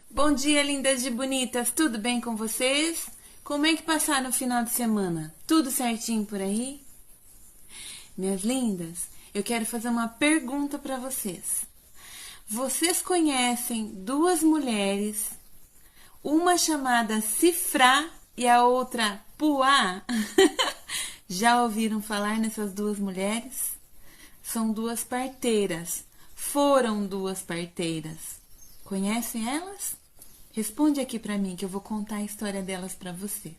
Bom dia, lindas e bonitas, tudo bem com vocês? Como é que passaram o final de semana? Tudo certinho por aí? Minhas lindas, eu quero fazer uma pergunta para vocês. Vocês conhecem duas mulheres, uma chamada Cifrá e a outra Puá? Já ouviram falar nessas duas mulheres? São duas parteiras, foram duas parteiras. Conhecem elas? Responde aqui pra mim que eu vou contar a história delas pra vocês.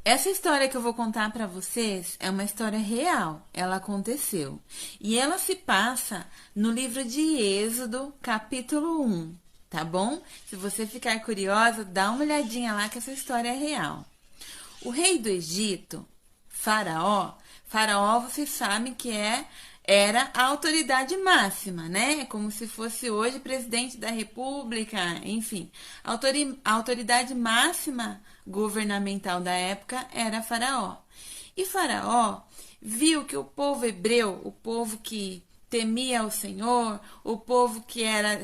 Essa história que eu vou contar pra vocês é uma história real, ela aconteceu. E ela se passa no livro de Êxodo, capítulo 1, tá bom? Se você ficar curiosa, dá uma olhadinha lá que essa história é real. O rei do Egito, Faraó, vocês sabem que era a autoridade máxima, né? Como se fosse hoje presidente da República, enfim. A autoridade máxima governamental da época era Faraó. E Faraó viu que o povo hebreu, o povo que temia o Senhor, o povo que era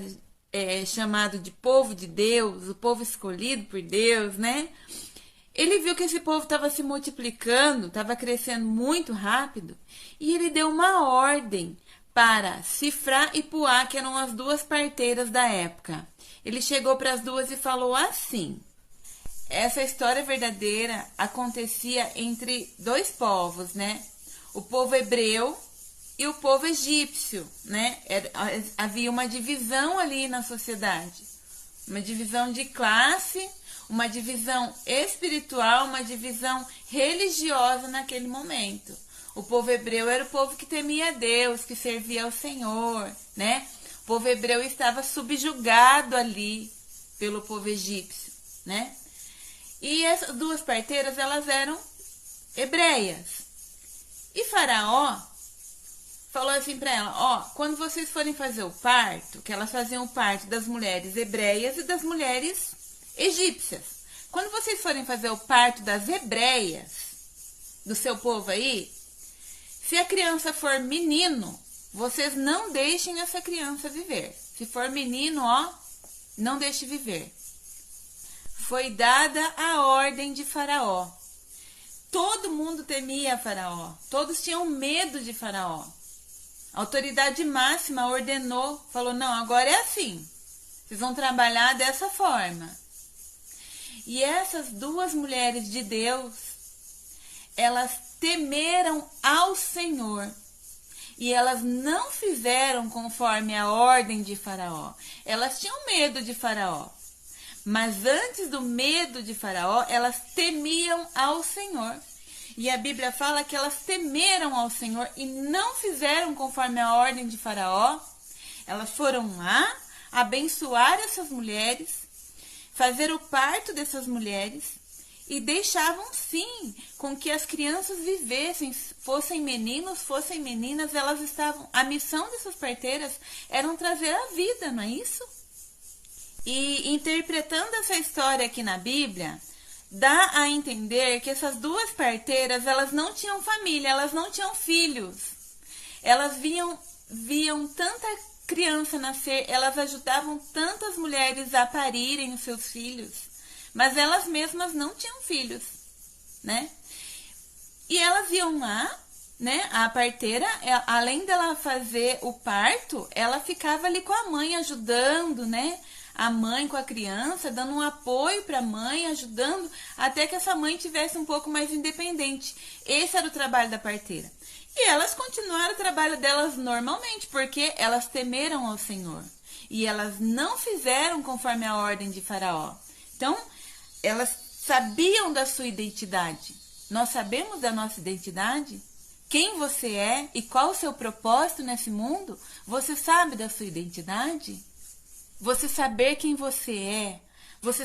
chamado de povo de Deus, o povo escolhido por Deus, né? Ele viu que esse povo estava se multiplicando, estava crescendo muito rápido, e ele deu uma ordem para Cifrá e Puá, que eram as duas parteiras da época. Ele chegou para as duas e falou assim: essa história verdadeira acontecia entre dois povos, né? O povo hebreu e o povo egípcio, né? Havia uma divisão ali na sociedade, uma divisão de classe, uma divisão espiritual, uma divisão religiosa naquele momento. O povo hebreu era o povo que temia a Deus, que servia ao Senhor, né? O povo hebreu estava subjugado ali pelo povo egípcio, né? E essas duas parteiras, elas eram hebreias. E Faraó falou assim para ela: quando vocês forem fazer o parto, que elas faziam o parto das mulheres hebreias e das mulheres egípcias. Quando vocês forem fazer o parto das hebreias, do seu povo aí, se a criança for menino, vocês não deixem essa criança viver. Se for menino, não deixe viver. Foi dada a ordem de Faraó. Todo mundo temia Faraó. Todos tinham medo de Faraó. A autoridade máxima ordenou, falou: não, agora é assim. Vocês vão trabalhar dessa forma. E essas duas mulheres de Deus, elas temeram ao Senhor. E elas não fizeram conforme a ordem de Faraó. Elas tinham medo de Faraó. Mas antes do medo de Faraó, elas temiam ao Senhor. E a Bíblia fala que elas temeram ao Senhor e não fizeram conforme a ordem de Faraó. Elas foram lá abençoar essas mulheres, fazer o parto dessas mulheres, e deixavam sim com que as crianças vivessem, fossem meninos, fossem meninas, elas estavam, a missão dessas parteiras era trazer a vida, não é isso? E interpretando essa história aqui na Bíblia, dá a entender que essas duas parteiras, elas não tinham família, elas não tinham filhos. Elas viam tanta criança nascer, elas ajudavam tantas mulheres a parirem os seus filhos, mas elas mesmas não tinham filhos, né? E elas iam lá, né? A parteira, além dela fazer o parto, ela ficava ali com a mãe ajudando, né? A mãe com a criança, dando um apoio para a mãe, ajudando até que essa mãe tivesse um pouco mais independente. Esse era o trabalho da parteira. E elas continuaram o trabalho delas normalmente, porque elas temeram ao Senhor. E elas não fizeram conforme a ordem de Faraó. Então, elas sabiam da sua identidade. Nós sabemos da nossa identidade? Quem você é e qual o seu propósito nesse mundo? Você sabe da sua identidade? Você saber quem você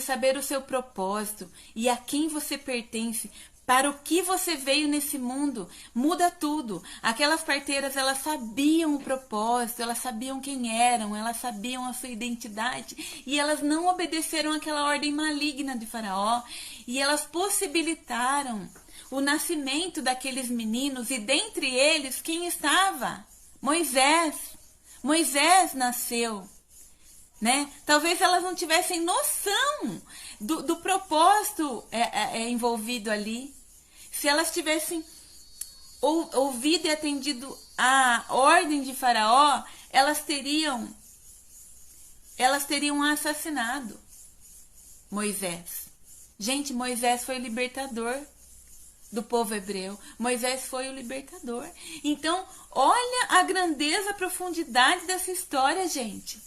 saber o seu propósito e a quem você pertence, para o que você veio nesse mundo, muda tudo. Aquelas parteiras, elas sabiam o propósito, elas sabiam quem eram, elas sabiam a sua identidade, e elas não obedeceram àquela ordem maligna de Faraó, e elas possibilitaram o nascimento daqueles meninos, e dentre eles, quem estava? Moisés. Moisés nasceu né? Talvez elas não tivessem noção do propósito envolvido ali. Se elas tivessem ouvido e atendido a ordem de Faraó, elas teriam assassinado Moisés. Gente, Moisés foi o libertador do povo hebreu. Moisés foi o libertador. Então, olha a grandeza, a profundidade dessa história, gente.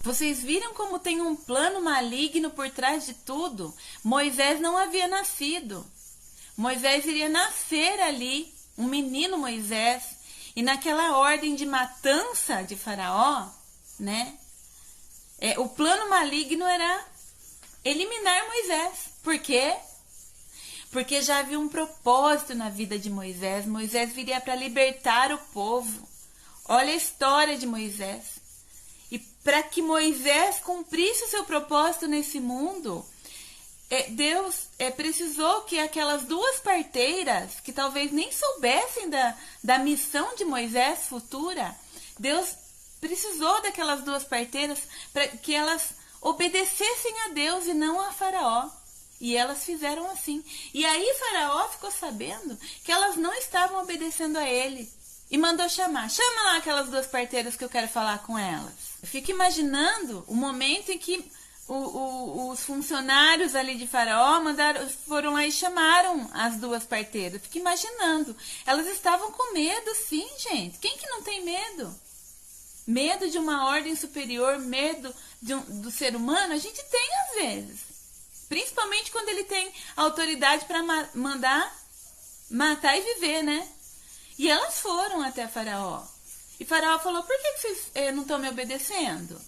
Vocês viram como tem um plano maligno por trás de tudo? Moisés não havia nascido. Moisés iria nascer ali, um menino Moisés, e naquela ordem de matança de Faraó, né? O plano maligno era eliminar Moisés. Por quê? Porque já havia um propósito na vida de Moisés. Moisés viria para libertar o povo. Olha a história de Moisés. E para que Moisés cumprisse o seu propósito nesse mundo, Deus precisou que aquelas duas parteiras, que talvez nem soubessem da missão de Moisés futura, Deus precisou daquelas duas parteiras para que elas obedecessem a Deus e não a Faraó. E elas fizeram assim. E aí Faraó ficou sabendo que elas não estavam obedecendo a ele. E mandou chamar. Chama lá aquelas duas parteiras que eu quero falar com elas. Eu fico imaginando o momento em que os funcionários ali de Faraó foram lá e chamaram as duas parteiras. Fico imaginando. Elas estavam com medo, sim, gente. Quem que não tem medo? Medo de uma ordem superior, medo do ser humano, a gente tem às vezes. Principalmente quando ele tem autoridade para mandar matar e viver, né? E elas foram até Faraó. E Faraó falou, por que vocês não estão me obedecendo?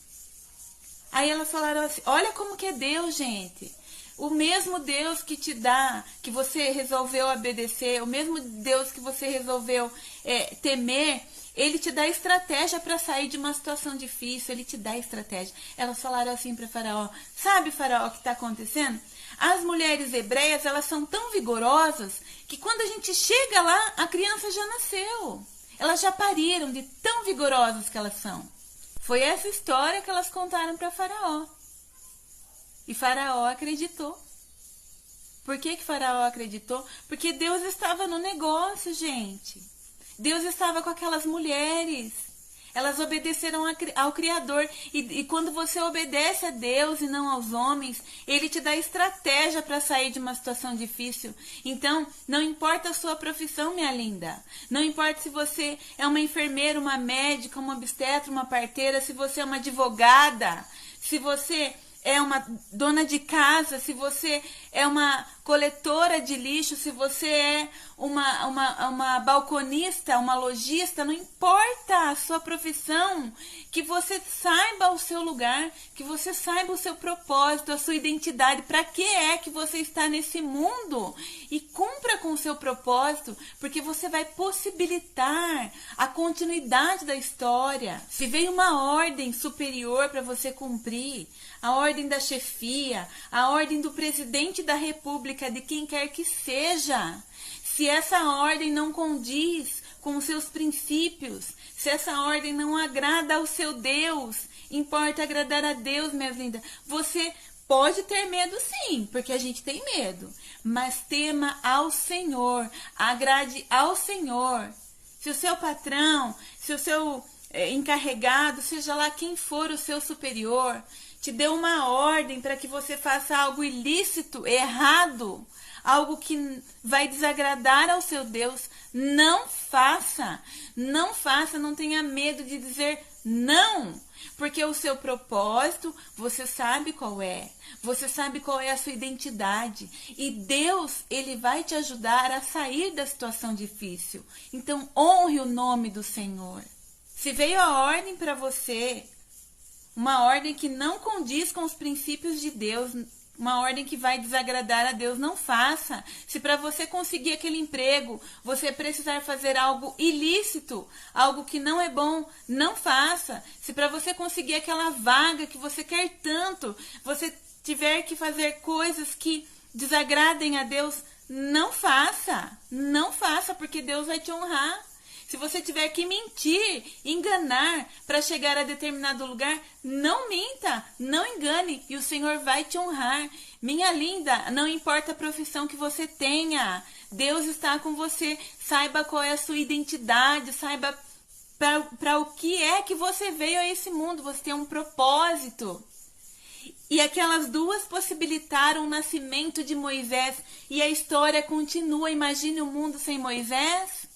Aí elas falaram assim, olha como que é Deus, gente. O mesmo Deus que te dá, que você resolveu obedecer, o mesmo Deus que você resolveu temer, ele te dá estratégia para sair de uma situação difícil, ele te dá estratégia. Elas falaram assim para Faraó, sabe, Faraó, o que está acontecendo? As mulheres hebreias, elas são tão vigorosas que quando a gente chega lá, a criança já nasceu. Elas já pariram de tão vigorosas que elas são. Foi essa história que elas contaram para Faraó. E Faraó acreditou. Por que Faraó acreditou? Porque Deus estava no negócio, gente. Deus estava com aquelas mulheres. Elas obedeceram ao Criador. E quando você obedece a Deus e não aos homens, Ele te dá estratégia para sair de uma situação difícil. Então, não importa a sua profissão, minha linda. Não importa se você é uma enfermeira, uma médica, uma obstetra, uma parteira, se você é uma advogada, se você é uma dona de casa, se você é uma coletora de lixo, se você é uma balconista, uma lojista, não importa a sua profissão, que você saiba o seu lugar, que você saiba o seu propósito, a sua identidade, para que é que você está nesse mundo e cumpra com o seu propósito, porque você vai possibilitar a continuidade da história. Se veio uma ordem superior para você cumprir, a ordem da chefia, a ordem do presidente da república, de quem quer que seja, se essa ordem não condiz com os seus princípios, se essa ordem não agrada ao seu Deus, importa agradar a Deus, minha linda, você pode ter medo sim, porque a gente tem medo, mas tema ao Senhor, agrade ao Senhor. Se o seu patrão, se o seu encarregado, seja lá quem for o seu superior, te deu uma ordem para que você faça algo ilícito, errado, algo que vai desagradar ao seu Deus, não faça, não tenha medo de dizer não, porque o seu propósito, você sabe qual é a sua identidade, e Deus, Ele vai te ajudar a sair da situação difícil, então honre o nome do Senhor. Se veio a ordem para você, uma ordem que não condiz com os princípios de Deus, uma ordem que vai desagradar a Deus, não faça. Se para você conseguir aquele emprego, você precisar fazer algo ilícito, algo que não é bom, não faça. Se para você conseguir aquela vaga que você quer tanto, você tiver que fazer coisas que desagradem a Deus, não faça, porque Deus vai te honrar. Se você tiver que mentir, enganar para chegar a determinado lugar, não minta, não engane e o Senhor vai te honrar. Minha linda, não importa a profissão que você tenha, Deus está com você. Saiba qual é a sua identidade, saiba para o que é que você veio a esse mundo. Você tem um propósito. E aquelas duas possibilitaram o nascimento de Moisés e a história continua. Imagine o mundo sem Moisés,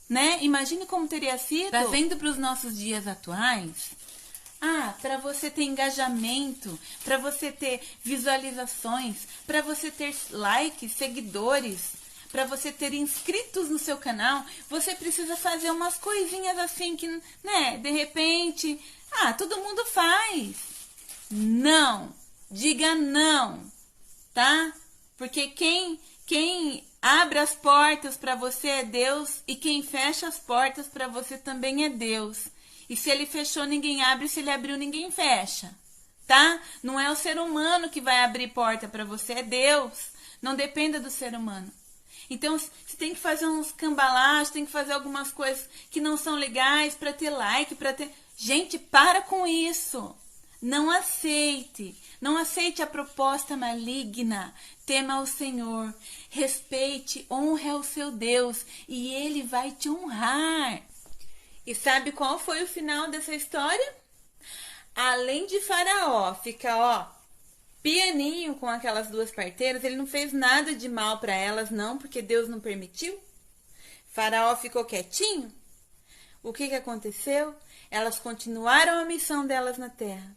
né? Imagine como teria sido. Trazendo para os nossos dias atuais, para você ter engajamento, para você ter visualizações, para você ter likes, seguidores, para você ter inscritos no seu canal, você precisa fazer umas coisinhas assim que, né, de repente, todo mundo faz. Não, diga não, tá? Porque quem abre as portas para você é Deus e quem fecha as portas para você também é Deus. E se ele fechou, ninguém abre, se ele abriu, ninguém fecha, tá? Não é o ser humano que vai abrir porta para você, é Deus. Não dependa do ser humano. Então, você tem que fazer uns cambalaches, tem que fazer algumas coisas que não são legais para ter like, para ter... Gente, para com isso. Não aceite a proposta maligna, tema ao Senhor, respeite, honre ao seu Deus e Ele vai te honrar. E sabe qual foi o final dessa história? Além de Faraó ficar, pianinho com aquelas duas parteiras, ele não fez nada de mal para elas não, porque Deus não permitiu. Faraó ficou quietinho. O que aconteceu? Elas continuaram a missão delas na terra.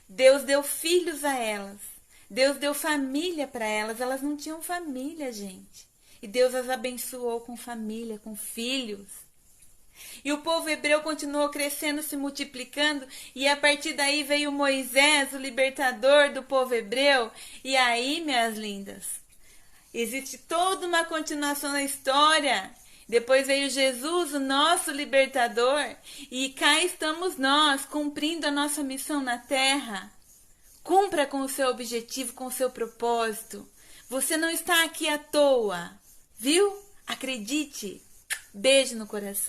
Deus deu filhos a elas. Deus deu família para elas. Elas não tinham família, gente. E Deus as abençoou com família, com filhos. E o povo hebreu continuou crescendo, se multiplicando. E a partir daí veio Moisés, o libertador do povo hebreu. E aí, minhas lindas, existe toda uma continuação na história. Depois veio Jesus, o nosso libertador, e cá estamos nós, cumprindo a nossa missão na terra. Cumpra com o seu objetivo, com o seu propósito. Você não está aqui à toa, viu? Acredite. Beijo no coração.